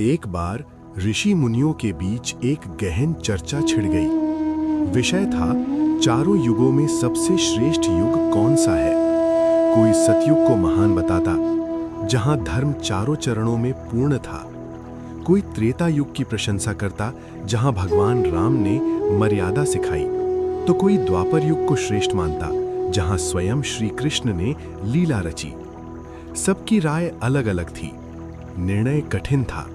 एक बार ऋषि मुनियों के बीच एक गहन चर्चा छिड़ गई। विषय था, चारों युगों में सबसे श्रेष्ठ युग कौन सा है। कोई सतयुग को महान बताता, जहां धर्म चारों चरणों में पूर्ण था। कोई त्रेता युग की प्रशंसा करता, जहां भगवान राम ने मर्यादा सिखाई। तो कोई द्वापर युग को श्रेष्ठ मानता, जहां स्वयं श्री कृष्ण ने लीला रची। सबकी राय अलग अलग थी, निर्णय कठिन था।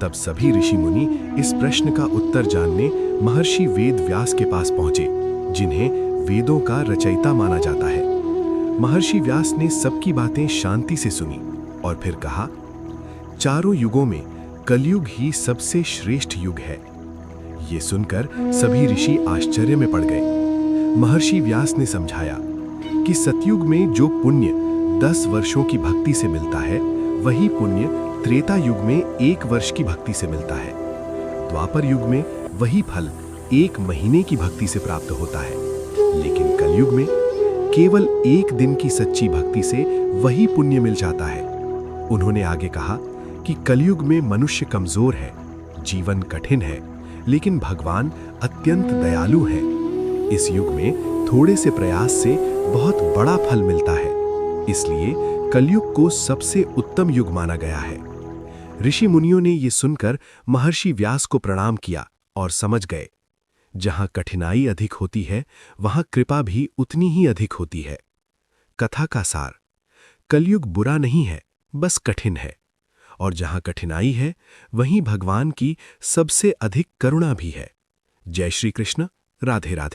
तब सभी ऋषि मुनि इस प्रश्न का उत्तर जानने महर्षि वेद व्यास के पास पहुंचे, जिन्हें वेदों का रचयिता माना जाता है। महर्षि व्यास ने सबकी बातें शांति से सुनी और फिर कहा, चारों युगों में कलयुग ही सबसे श्रेष्ठ युग है। ये सुनकर सभी ऋषि आश्चर्य में पड़ गए। महर्षि व्यास ने समझाया कि सतयुग में जो पुण्य 10 वर्षों की भक्ति से मिलता है, वही पुण्य त्रेता युग में 1 वर्ष की भक्ति से मिलता है। द्वापर युग में वही फल 1 महीने की भक्ति से प्राप्त होता है, लेकिन कलयुग में केवल 1 दिन की सच्ची भक्ति से वही पुण्य मिल जाता है। उन्होंने आगे कहा कि कलयुग में मनुष्य कमजोर है, जीवन कठिन है, लेकिन भगवान अत्यंत दयालु है। इस युग में थोड़े से प्रयास से बहुत बड़ा फल मिलता है, इसलिए कलयुग को सबसे उत्तम युग माना गया है। ऋषि मुनियों ने ये सुनकर महर्षि व्यास को प्रणाम किया और समझ गए, जहां कठिनाई अधिक होती है, वहां कृपा भी उतनी ही अधिक होती है। कथा का सार, कलयुग बुरा नहीं है, बस कठिन है, और जहां कठिनाई है, वहीं भगवान की सबसे अधिक करुणा भी है। जय श्री कृष्ण। राधे राधे।